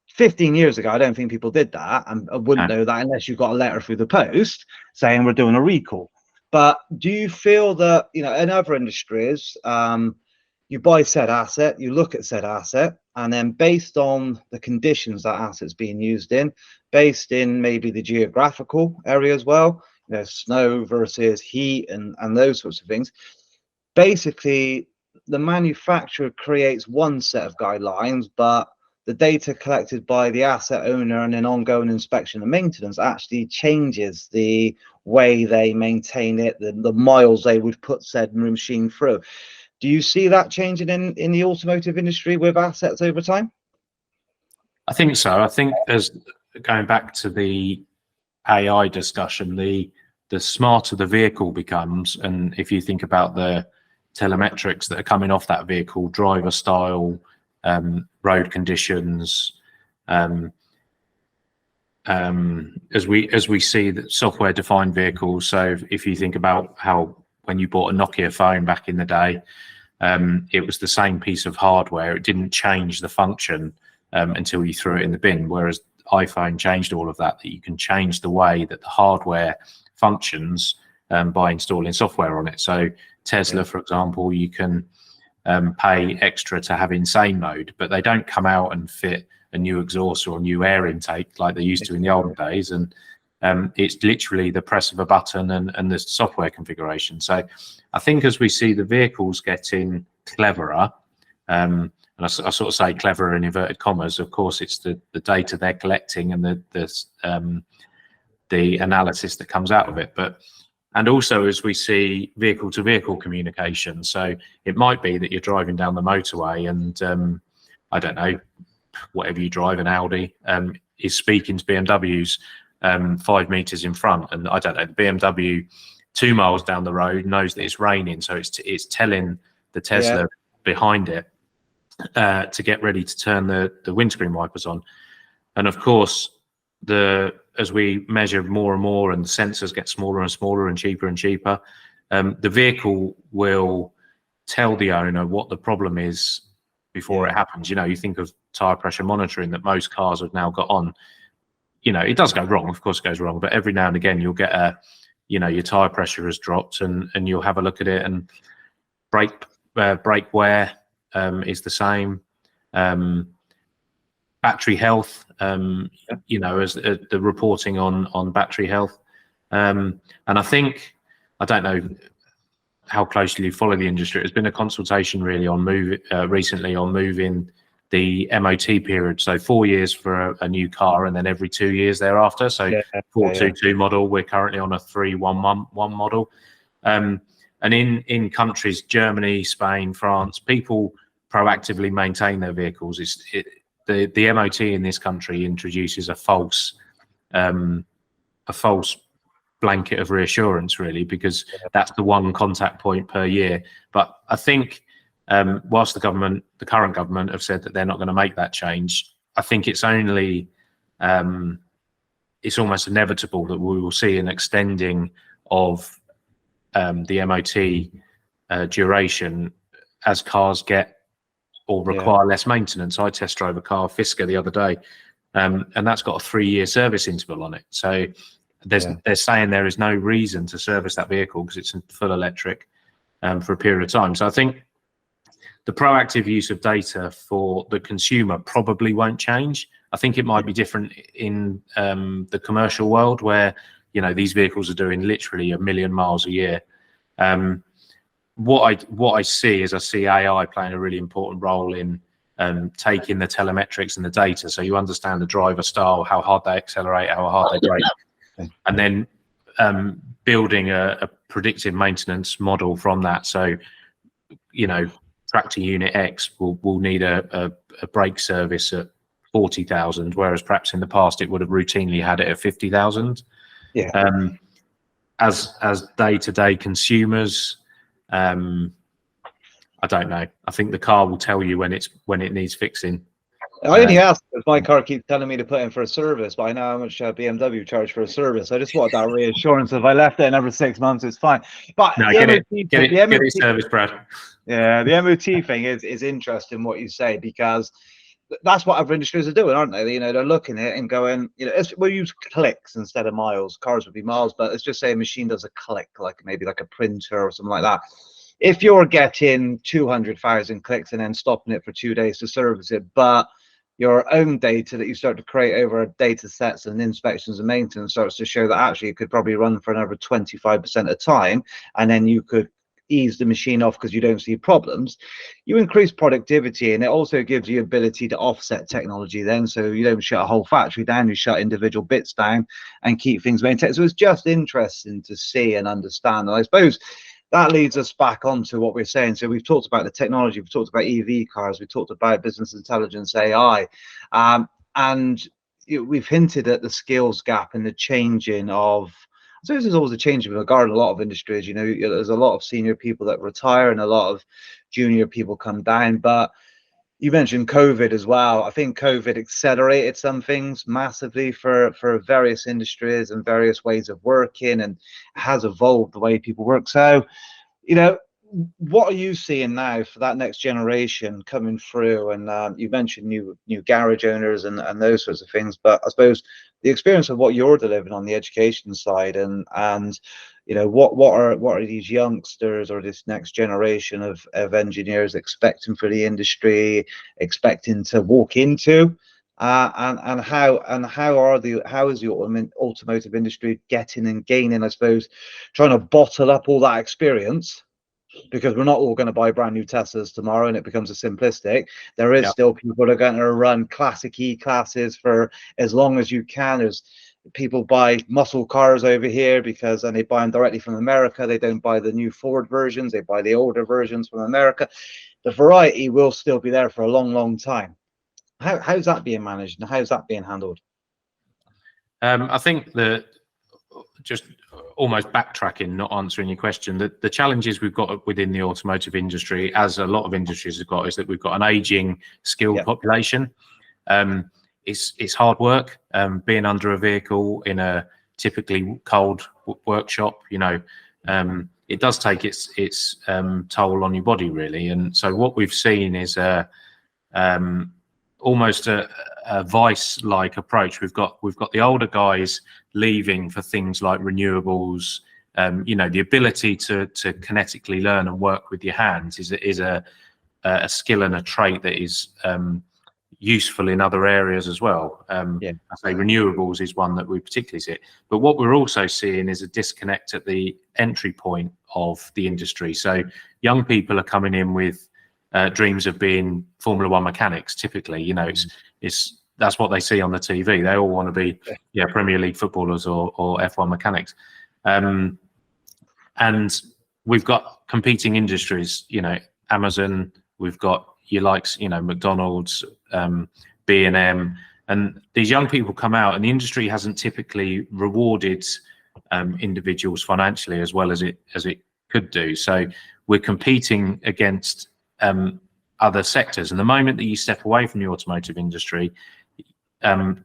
Speaker 1: 15 years ago, I don't think people did that, and I wouldn't know that unless you got a letter through the post saying we're doing a recall. But do you feel that, you know, in other industries, you buy said asset, you look at said asset, and then based on the conditions that asset's being used in, based in maybe the geographical area as well, you know, snow versus heat and those sorts of things, basically the manufacturer creates one set of guidelines, but the data collected by the asset owner and an ongoing inspection and maintenance actually changes the way they maintain it, the miles they would put said machine through. Do you see that changing in the automotive industry with assets over time?
Speaker 2: I think so. I think, as going back to the AI discussion, the smarter the vehicle becomes, and if you think about the telemetrics that are coming off that vehicle, driver style, road conditions, as we see that software defined vehicles. So if you think about how when you bought a Nokia phone back in the day, it was the same piece of hardware. It didn't change the function until you threw it in the bin, whereas iPhone changed all of that, that you can change the way that the hardware functions by installing software on it. So Tesla, for example, you can pay extra to have insane mode, but they don't come out and fit a new exhaust or a new air intake like they used to in the olden days. And it's literally the press of a button and the software configuration. So I think as we see the vehicles getting cleverer, and I sort of say cleverer in inverted commas, of course, it's the data they're collecting and the analysis that comes out of it. And also as we see vehicle to vehicle communication. So it might be that you're driving down the motorway and I don't know, whatever you drive, an Audi, is speaking to BMWs 5 meters in front. And I don't know, the BMW 2 miles down the road knows that it's raining. So it's telling the Tesla behind it to get ready to turn the windscreen wipers on. And of course, as we measure more and more and the sensors get smaller and smaller and cheaper, the vehicle will tell the owner what the problem is before it happens. You know, you think of tire pressure monitoring that most cars have now got on. It does go wrong, of course it goes wrong, but every now and again you'll get your tire pressure has dropped, and you'll have a look at it, and brake wear is the same. Battery health, as the reporting on battery health, and I think, I don't know how closely you follow the industry. There's been a consultation really on recently on moving the MOT period, so 4 years for a new car, and then every 2 years thereafter. So 422 model, we're currently on a 311 model. And in countries, Germany, Spain, France, people proactively maintain their vehicles. The MOT in this country introduces a false blanket of reassurance, really, because that's the one contact point per year. But I think whilst the current government have said that they're not going to make that change, I think it's only it's almost inevitable that we will see an extending of the MOT duration as cars get or require less maintenance. I test drove a car, Fisker, the other day, and that's got a 3-year service interval on it. So they're saying there is no reason to service that vehicle because it's full electric for a period of time. So I think the proactive use of data for the consumer probably won't change. I think it might be different in the commercial world where, these vehicles are doing literally 1 million miles a year. What I see is I see AI playing a really important role in taking the telemetrics and the data, so you understand the driver style, how hard they accelerate, how hard they brake, and then building a predictive maintenance model from that. So, tractor unit X will need a brake service at 40,000, whereas perhaps in the past it would have routinely had it at 50,000. As day-to-day consumers, I don't know. I think the car will tell you when it needs fixing.
Speaker 1: I only ask because my car keeps telling me to put in for a service, but I know how much BMW charge for a service. I just want that reassurance. If I left it in every 6 months, it's fine. But
Speaker 2: no, get it service, Brad.
Speaker 1: Yeah, the MOT thing is interesting what you say, because that's what other industries are doing, aren't they? They're looking at it and going, we'll use clicks instead of miles. Cars would be miles, but let's just say a machine does a click, maybe like a printer or something like that. If you're getting 200,000 clicks and then stopping it for 2 days to service it, but your own data that you start to create over data sets and inspections and maintenance starts to show that actually it could probably run for another 25% of time, and then you could ease the machine off because you don't see problems, you increase productivity, and it also gives you ability to offset technology then, so you don't shut a whole factory down, you shut individual bits down and keep things maintained. So it's just interesting to see and understand, and I suppose that leads us back onto what we're saying. So we've talked about the technology, we've talked about EV cars, we've talked about business intelligence, AI, and we've hinted at the skills gap and the changing of, I suppose there's always a change in regard to a lot of industries. There's a lot of senior people that retire and a lot of junior people come down. But you mentioned COVID as well. I think COVID accelerated some things massively for various industries and various ways of working, and has evolved the way people work. So, what are you seeing now for that next generation coming through? And you mentioned new garage owners and those sorts of things, but I suppose the experience of what you're delivering on the education side, and what are these youngsters or this next generation of engineers expecting for the industry, expecting to walk into, and how is the automotive industry getting and gaining, I suppose, trying to bottle up all that experience, because we're not all going to buy brand new Teslas tomorrow and it becomes a simplistic. There is still people that are going to run classic E-classes for as long as you can. There's people buy muscle cars over here and they buy them directly from America. They don't buy the new Ford versions, they buy the older versions from America. The variety will still be there for a long time. How's that being managed and how's that being handled?
Speaker 2: I think that, just almost backtracking, not answering your question, the challenges we've got within the automotive industry, as a lot of industries have got, is that we've got an aging skilled population. It's hard work being under a vehicle in a typically cold workshop. It does take its toll on your body, really. And so what we've seen is almost a vice-like approach. We've got the older guys leaving for things like renewables. The ability to kinetically learn and work with your hands is a skill and a trait that is useful in other areas as well. I say renewables is one that we particularly see. But what we're also seeing is a disconnect at the entry point of the industry. So young people are coming in with dreams of being Formula One mechanics. Typically, that's what they see on the TV. They all want to be Premier League footballers or F1 mechanics. And we've got competing industries, Amazon, we've got your likes, McDonald's, B&M, and these young people come out, and the industry hasn't typically rewarded individuals financially as well as it could do. So we're competing against other sectors, and the moment that you step away from the automotive industry,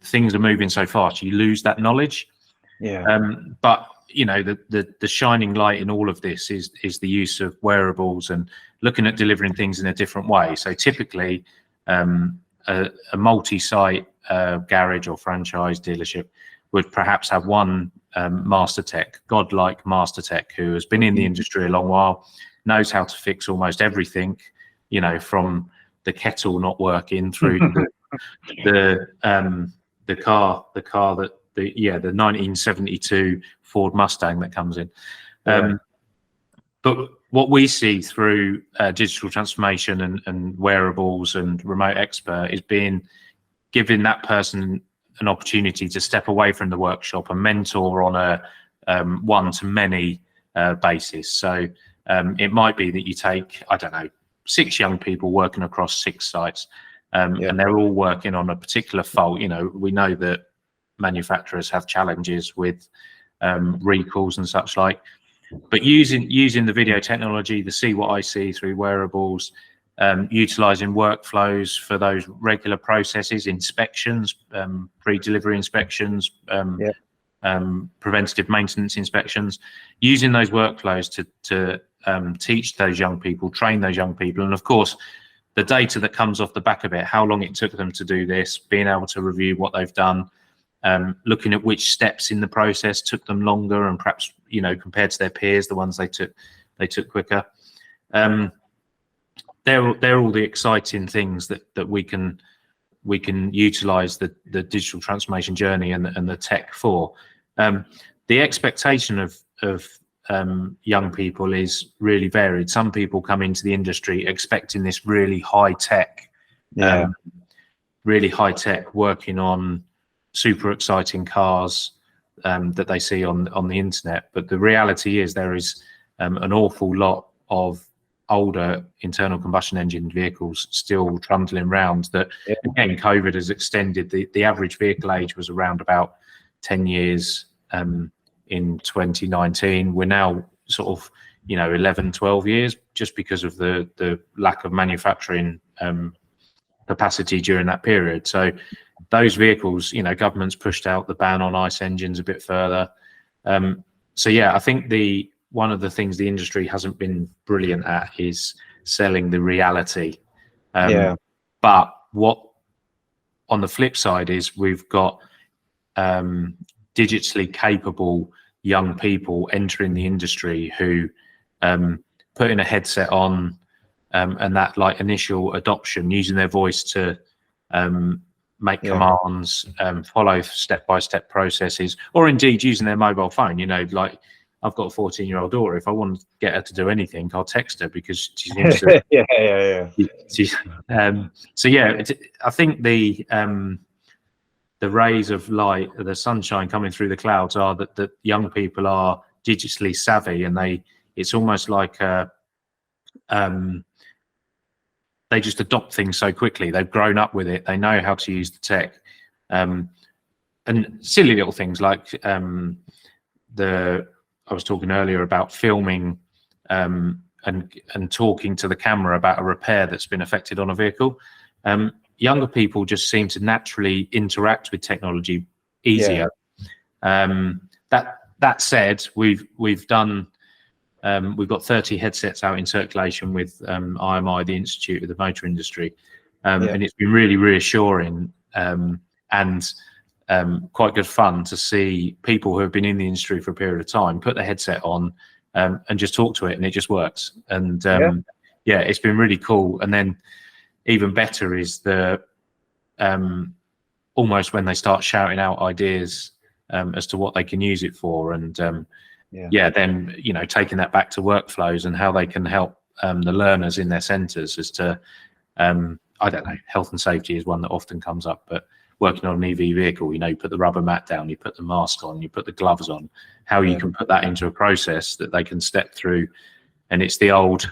Speaker 2: things are moving so fast, you lose that knowledge. But the shining light in all of this is the use of wearables and looking at delivering things in a different way. So typically a multi-site garage or franchise dealership would perhaps have one master tech, godlike master tech, who has been in the industry a long while, knows how to fix almost everything, from the kettle not working through the car that the 1972 Ford Mustang that comes in. But what we see through digital transformation and wearables and remote expert is giving that person an opportunity to step away from the workshop and mentor on a one-to-many basis. So it might be that you take, 6 young people working across 6 sites, and they're all working on a particular fault. We know that manufacturers have challenges with recalls and such like, but using the video technology, the see what I see through wearables, utilizing workflows for those regular processes, inspections, pre-delivery inspections, preventative maintenance inspections, using those workflows to teach those young people, train those young people, and of course the data that comes off the back of it, how long it took them to do this, being able to review what they've done, looking at which steps in the process took them longer, and perhaps compared to their peers, the ones they took quicker. They're all the exciting things that we can utilize the digital transformation journey and the tech for. The expectation of young people is really varied. Some people come into the industry expecting this really high tech, working on super exciting cars that they see on the internet. But the reality is there is an awful lot of older internal combustion engine vehicles still trundling around that, again, COVID has extended. The average vehicle age was around about 10 years in 2019. We're now sort of 11, 12 years, just because of the lack of manufacturing capacity during that period. So those vehicles, government's pushed out the ban on ICE engines a bit further. So I think one of the things the industry hasn't been brilliant at is selling the reality. But what on the flip side is we've got digitally capable young people entering the industry who putting a headset on and that initial adoption, using their voice to make commands, follow step-by-step processes, or indeed using their mobile phone. I've got a 14-year-old daughter. If I want to get her to do anything, I'll text her because she seems to. I think the rays of light, the sunshine coming through the clouds, are that young people are digitally savvy, and it's almost like they just adopt things so quickly. They've grown up with it. They know how to use the tech, and silly little things like I was talking earlier about filming and talking to the camera about a repair that's been affected on a vehicle. Younger people just seem to naturally interact with technology easier. That said, we've got 30 headsets out in circulation with IMI, the Institute of the Motor Industry. And it's been really reassuring and quite good fun to see people who have been in the industry for a period of time put the headset on and just talk to it, and it just works. And yeah, it's been really cool. And then even better is the almost when they start shouting out ideas as to what they can use it for, and then taking that back to workflows and how they can help the learners in their centres as to I don't know, health and safety is one that often comes up, but working on an EV vehicle, you put the rubber mat down, you put the mask on, you put the gloves on, how you can put that into a process that they can step through. And it's the old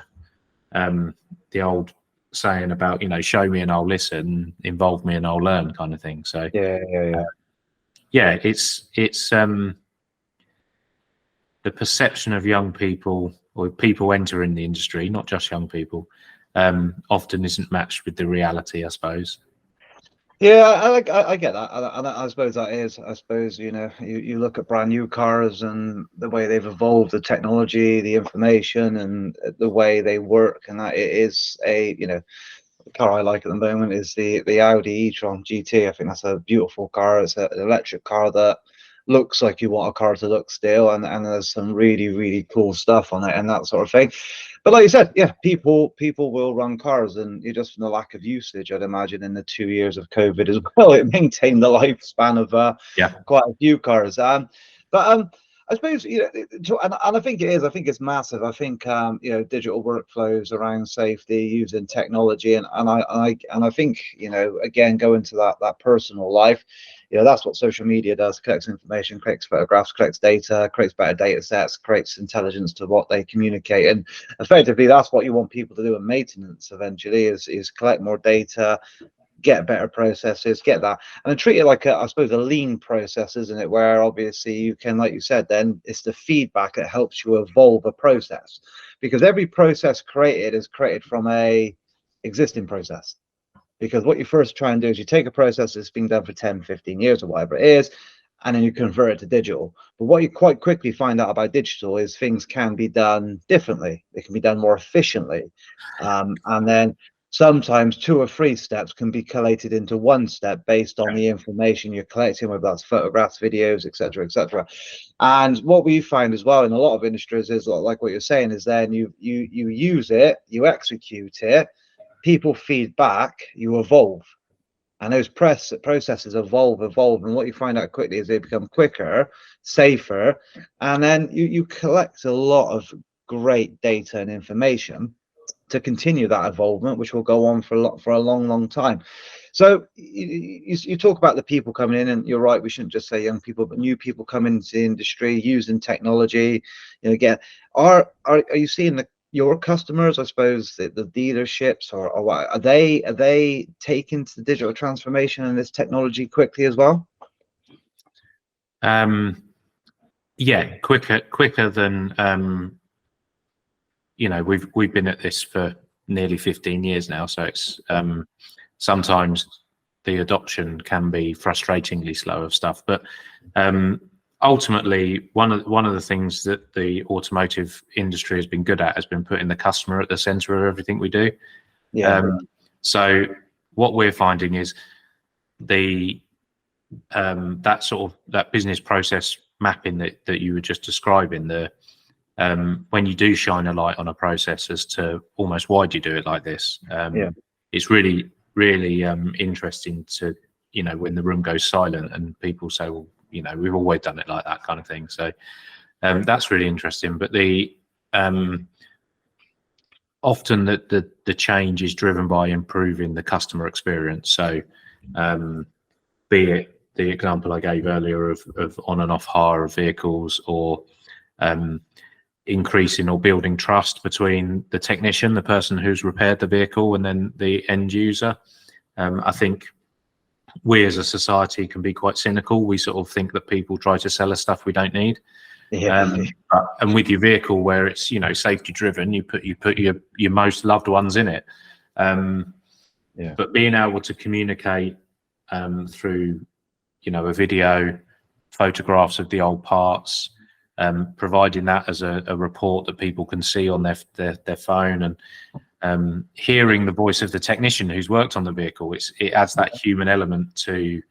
Speaker 2: saying about, show me and I'll listen, involve me and I'll learn kind of thing. So it's the perception of young people or people entering the industry, not just young people, often isn't matched with the reality, I suppose.
Speaker 1: Yeah, I get that, and I suppose that is. I suppose you look at brand new cars and the way they've evolved, the technology, the information, and the way they work, and that it is the car I like at the moment is the Audi e-tron GT. I think that's a beautiful car. It's an electric car that looks like you want a car to look still, and there's some really cool stuff on it and that sort of thing. But like you said, people will run cars, and just from the lack of usage, I'd imagine in the 2 years of COVID as well, it maintained the lifespan of quite a few cars. But I suppose and I think it is. I think it's massive. I think digital workflows around safety using technology, and I think again going to that personal life. That's what social media does: collects information, creates photographs, collects data, creates better data sets, creates intelligence to what they communicate. And effectively, that's what you want people to do in maintenance eventually is collect more data, get better processes, get that, and then treat it like I suppose a lean process, isn't it? Where obviously you can, like you said, then it's the feedback that helps you evolve a process, because every process created is created from a existing process. Because what you first try and do is you take a process that's been done for 10, 15 years or whatever it is, and then you convert it to digital. But what you quite quickly find out about digital is things can be done differently. They can be done more efficiently. And then sometimes 2 or 3 steps can be collated into one step based on the information you're collecting, whether that's photographs, videos, etc., etc. And what we find as well in a lot of industries is like what you're saying is then you use it, you execute it, people feed back, you evolve, and those processes evolve, and what you find out quickly is they become quicker, safer, and then you collect a lot of great data and information to continue that evolvement, which will go on for a long time. So you talk about the people coming in, and you're right, we shouldn't just say young people, but new people coming into the industry using technology. Again, are you seeing your customers, I suppose, the dealerships, or what, are they taking to the digital transformation and this technology quickly as well?
Speaker 2: Yeah, quicker than we've been at this for nearly 15 years now, so it's sometimes the adoption can be frustratingly slow of stuff, but ultimately, one of the things that the automotive industry has been good at has been putting the customer at the center of everything we do. So what we're finding is that business process mapping that you were just describing, when you do shine a light on a process as to almost why do you do it like this, it's really interesting to when the room goes silent and people say, well, we've always done it like that kind of thing. So that's really interesting. But often the change is driven by improving the customer experience. So be it the example I gave earlier of on and off hire of vehicles, or increasing or building trust between the technician, the person who's repaired the vehicle, and then the end user. I think we as a society can be quite cynical. We sort of think that people try to sell us stuff we don't need. And with your vehicle, where it's safety driven, you put your most loved ones in it. But being able to communicate through a video, photographs of the old parts, providing that as a report that people can see on their phone, and hearing the voice of the technician who's worked on the vehicle. It adds that human element to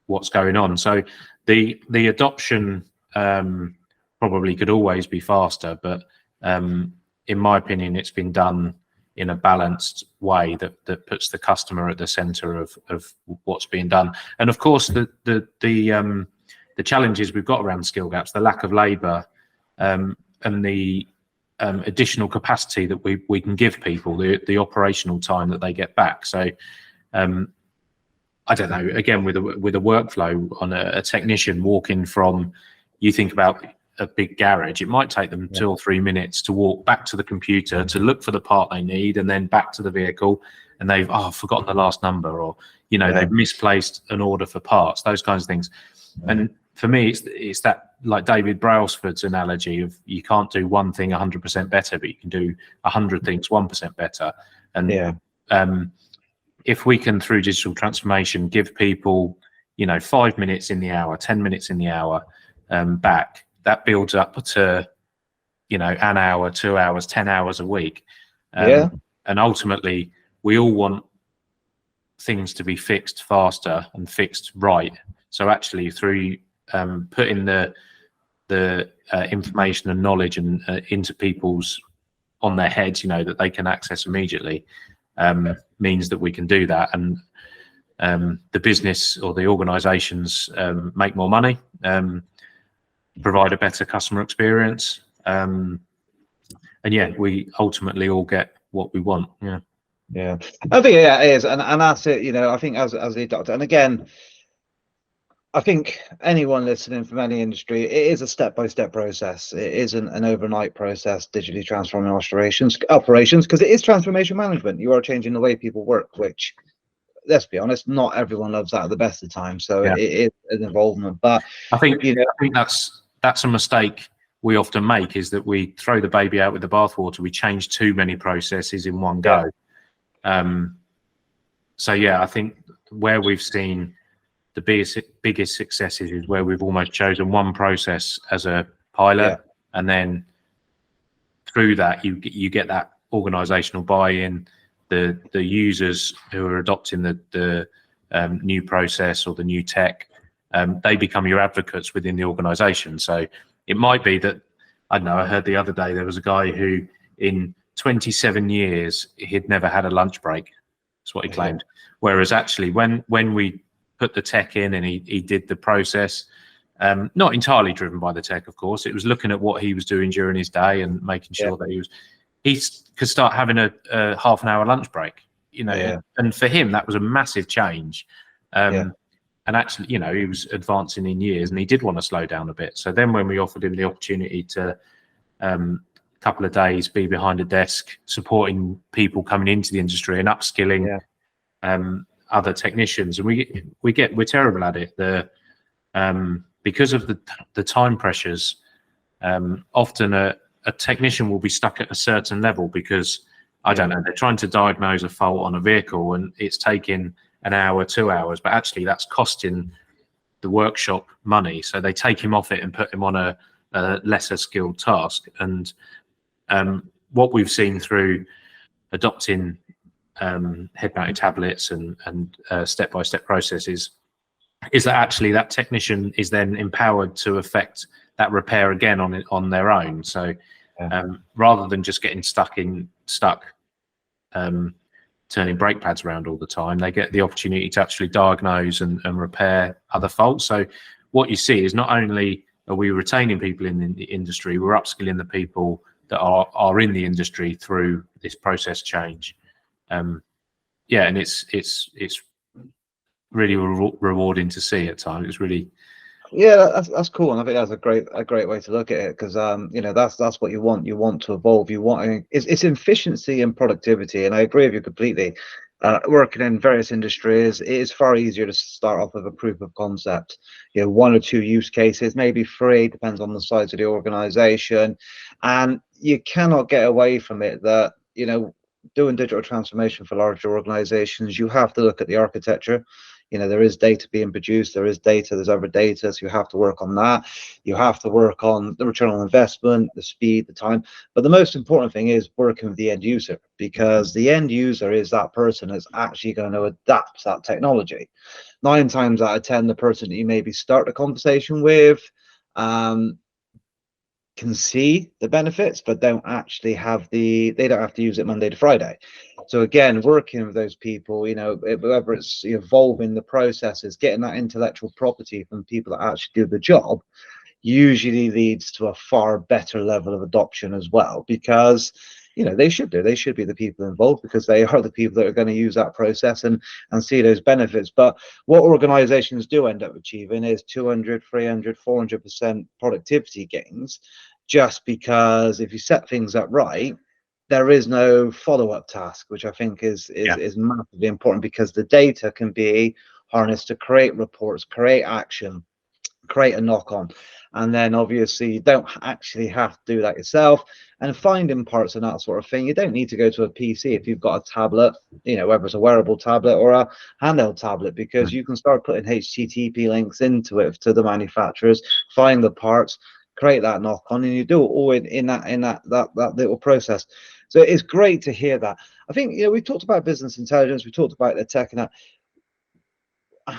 Speaker 2: what's going on. So the adoption probably could always be faster, but in my opinion, it's been done in a balanced way that puts the customer at the center of what's being done. And of course, the challenges we've got around skill gaps, the lack of labour, and the additional capacity that we can give people, the operational time that they get back. So I don't know, again, with a workflow on a technician walking from, you think about a big garage, it might take them 2 or 3 minutes to walk back to the computer to look for the part they need, and then back to the vehicle, and they've forgotten the last number, or they've misplaced an order for parts, those kinds of things. And for me, it's that, like David Brailsford's analogy of, you can't do one thing 100% better, but you can do 100 things 1% better. And if we can, through digital transformation, give people 5 minutes in the hour, 10 minutes in the hour back, that builds up to an hour, 2 hours, 10 hours a week. And ultimately we all want things to be fixed faster and fixed right. So actually, through putting the information and knowledge and into people's on their heads, that they can access immediately, means that we can do that, and the business or the organizations make more money, provide a better customer experience, and we ultimately all get what we want.
Speaker 1: I think it is, and that's it. I think as the doctor, and again, I think anyone listening from any industry, it is a step-by-step process. It isn't an overnight process, digitally transforming operations, because it is transformation management. You are changing the way people work, which, let's be honest, not everyone loves that at the best of times. So it is an involvement. But
Speaker 2: I think that's a mistake we often make, is that we throw the baby out with the bathwater. We change too many processes in one go. So I think where we've seen the biggest successes is where we've almost chosen one process as a pilot, and then through that you get that organizational buy-in, the users who are adopting the new process or the new tech, they become your advocates within the organization. So it might be that, I don't know, I heard the other day there was a guy who in 27 years he'd never had a lunch break. That's what he claimed. Whereas actually when we put the tech in and he did the process, not entirely driven by the tech, of course, it was looking at what he was doing during his day and making sure that he could start having a half an hour lunch break, and for him that was a massive change. And actually, he was advancing in years and he did want to slow down a bit. So then when we offered him the opportunity to couple of days be behind a desk supporting people coming into the industry and upskilling other technicians, and we're terrible at it. Because of the time pressures, often a technician will be stuck at a certain level because, I don't know, they're trying to diagnose a fault on a vehicle and it's taking an hour, 2 hours, but actually that's costing the workshop money. So they take him off it and put him on a lesser skilled task. And what we've seen through adopting head-mounted tablets and step-by-step processes is that actually that technician is then empowered to affect that repair again on their own. So rather than just getting stuck turning brake pads around all the time, they get the opportunity to actually diagnose and repair other faults. So what you see is not only are we retaining people in the industry, we're upskilling the people that are in the industry through this process change. And it's really rewarding to see at times. It's really
Speaker 1: that's cool, and I think that's a great way to look at it, because that's what you want. You want to evolve. You want it's efficiency and productivity, and I agree with you completely. Working in various industries, it is far easier to start off with a proof of concept. 1 or 2 use cases, maybe 3, depends on the size of the organization, and you cannot get away from it that doing digital transformation for larger organizations, you have to look at the architecture. there is data being produced, there's other data, so you have to work on that. You have to work on the return on investment, the speed, the time. But the most important thing is working with the end user, because the end user is that person that's actually going to adapt that technology. 9 times out of 10, the person that you maybe start a conversation with can see the benefits, but don't actually have they don't have to use it Monday to Friday. So again, working with those people, whether it's evolving the processes, getting that intellectual property from people that actually do the job, usually leads to a far better level of adoption as well, because they should be the people involved, because they are the people that are going to use that process and see those benefits. But what organizations do end up achieving is 200, 300, 400% productivity gains, just because if you set things up right, there is no follow-up task, which I think is massively important, because the data can be harnessed to create reports, create action, create a knock-on. And then obviously you don't actually have to do that yourself. And finding parts and that sort of thing, you don't need to go to a PC if you've got a tablet, whether it's a wearable tablet or a handheld tablet, because you can start putting HTTP links into it to the manufacturers, find the parts, create that knock-on, and you do it all in that little process. So it's great to hear that. I think we talked about business intelligence, we talked about the tech and that.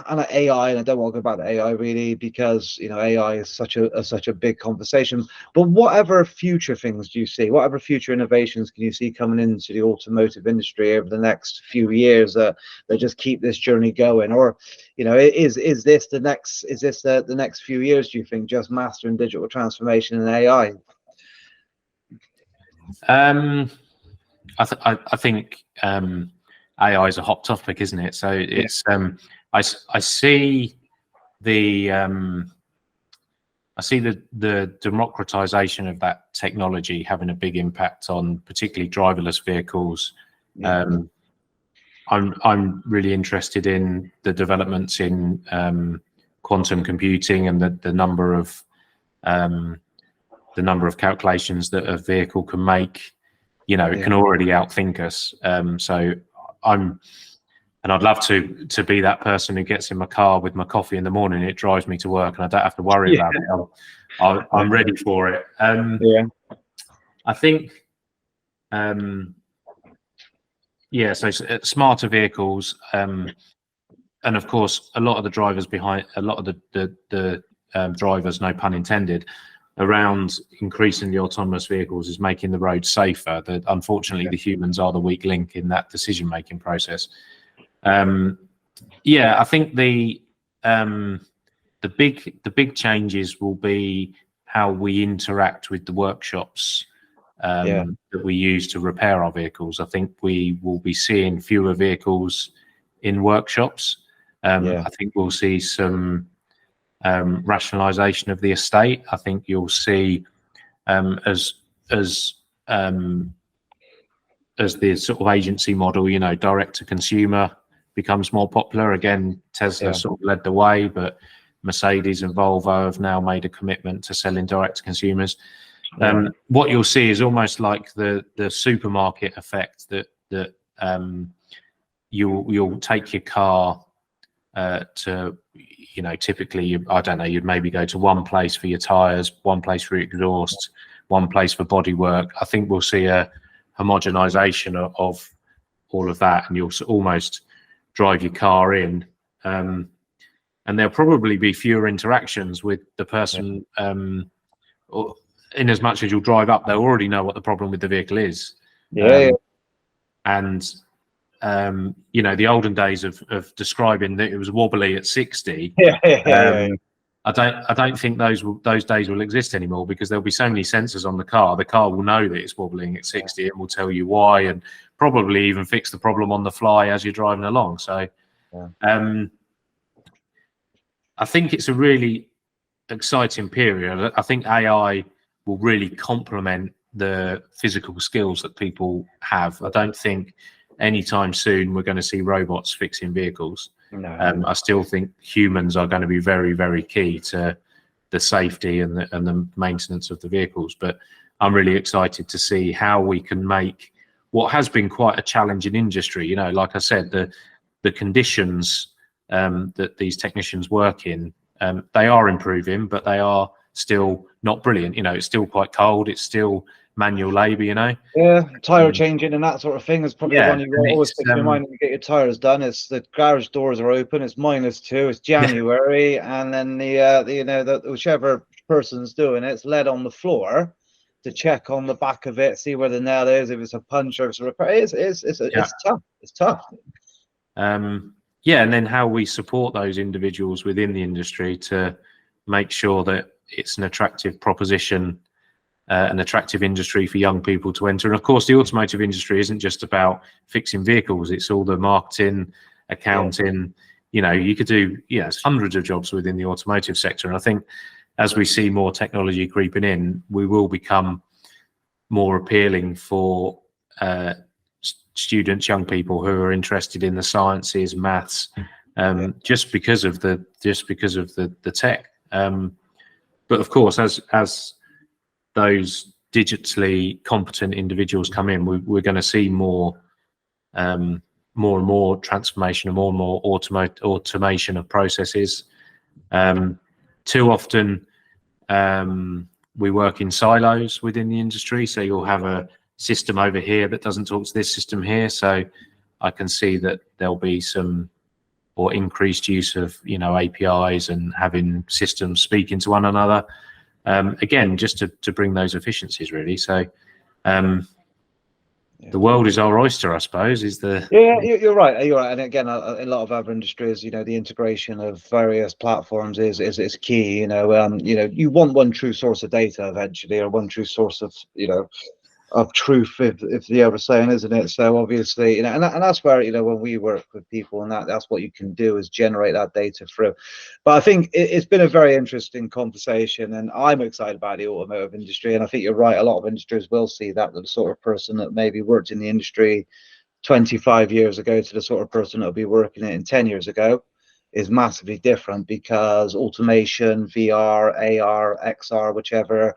Speaker 1: And AI, and I don't want to go back to AI really, because AI is such a big conversation. But whatever future things do you see? Whatever future innovations can you see coming into the automotive industry over the next few years that just keep this journey going? Or is this the next few years, do you think, just mastering digital transformation and AI?
Speaker 2: I think AI is a hot topic, isn't it? So it's I see the democratization of that technology having a big impact on particularly driverless vehicles. I'm really interested in the developments in quantum computing, and the number of calculations that a vehicle can make. It can already outthink us. So I'd love to be that person who gets in my car with my coffee in the morning. It drives me to work, and I don't have to worry about it. I'm ready for it. I think, so smarter vehicles, and of course, a lot of the drivers, no pun intended, around increasing the autonomous vehicles is making the road safer. That unfortunately, the humans are the weak link in that decision-making process. I think the big changes will be how we interact with the workshops that we use to repair our vehicles. I think we will be seeing fewer vehicles in workshops. I think we'll see some rationalization of the estate. I think you'll see as the sort of agency model, direct to consumer becomes more popular. Again, Tesla sort of led the way, but Mercedes and Volvo have now made a commitment to selling direct to consumers. What you'll see is almost like the supermarket effect, that you'll take your car to, typically, I don't know, you'd maybe go to one place for your tires, one place for your exhaust, one place for bodywork. I think we'll see a homogenization of all of that, and you'll almost drive your car in, and there'll probably be fewer interactions with the person, or in as much as you'll drive up, they'll already know what the problem with the vehicle is. And the olden days of describing that it was wobbly at 60, I don't think those days will exist anymore, because there'll be so many sensors on the car. The car will know that it's wobbling at 60, and will tell you why, and probably even fix the problem on the fly as you're driving along. So I think it's a really exciting period. I think AI will really complement the physical skills that people have. I don't think anytime soon we're going to see robots fixing vehicles. I still think humans are going to be very, very key to the safety and the maintenance of the vehicles. But I'm really excited to see how we can make what has been quite a challenging industry. Like I said, the conditions that these technicians work in, they are improving, but they are still not brilliant. You know, it's still quite cold. It's still manual labour. You know.
Speaker 1: Yeah, tire changing and that sort of thing is probably the
Speaker 2: Yeah,
Speaker 1: one you always stick in your mind when you get your tires done. It's the garage doors are open. It's -2. It's January, and then the whichever person's doing it's lead on the floor to check on the back of it, see where the nail is, if it's a punch or if it's a repair. It's tough. It's tough.
Speaker 2: Yeah, and then how we support those individuals within the industry to make sure that it's an attractive proposition, an attractive industry for young people to enter. And of course, the automotive industry isn't just about fixing vehicles. It's all the marketing, accounting. You know, you could do hundreds of jobs within the automotive sector. And I think as we see more technology creeping in, we will become more appealing for students, young people who are interested in the sciences, maths, just because of the tech. But of course, as those digitally competent individuals come in, we're going to see more and more transformation and more automation of processes. Too often, we work in silos within the industry. So you'll have a system over here that doesn't talk to this system here. So I can see that there'll be some increased use of APIs and having systems speaking to one another. Again, just to bring those efficiencies really. So the world is our oyster, I suppose.
Speaker 1: You're right. You're right. And again, a lot of other industries, the integration of various platforms is key. You want one true source of data eventually, or one true source of of truth, if the other saying, isn't it? So obviously, and that's where when we work with people, and that's what you can do is generate that data through. But I think it's been a very interesting conversation, and I'm excited about the automotive industry. And I think you're right, a lot of industries will see that the sort of person that maybe worked in the industry 25 years ago to the sort of person that'll be working it in 10 years ago is massively different, because automation, VR, AR, XR, whichever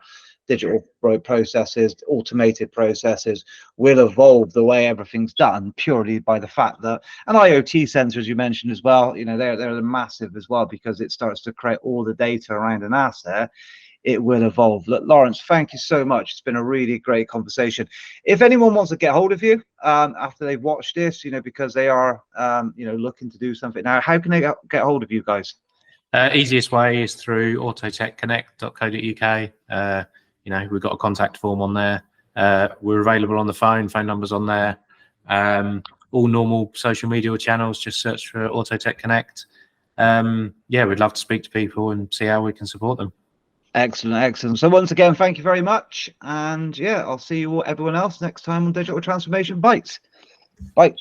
Speaker 1: digital processes, automated processes will evolve the way everything's done, purely by the fact that, and IoT sensors you mentioned as well, they're massive as well, because it starts to create all the data around an asset. It will evolve. Look, Laurence, thank you so much. It's been a really great conversation. If anyone wants to get hold of you after they've watched this, because they are looking to do something now, how can they get hold of you guys?
Speaker 2: Easiest way is through autotechconnect.co.uk. We've got a contact form on there. We're available on the phone numbers on there. All normal social media channels, just search for Autotech Connect. We'd love to speak to people and see how we can support them.
Speaker 1: Excellent. So once again, thank you very much. And I'll see you everyone else next time on Digital Transformation Bytes. Bye.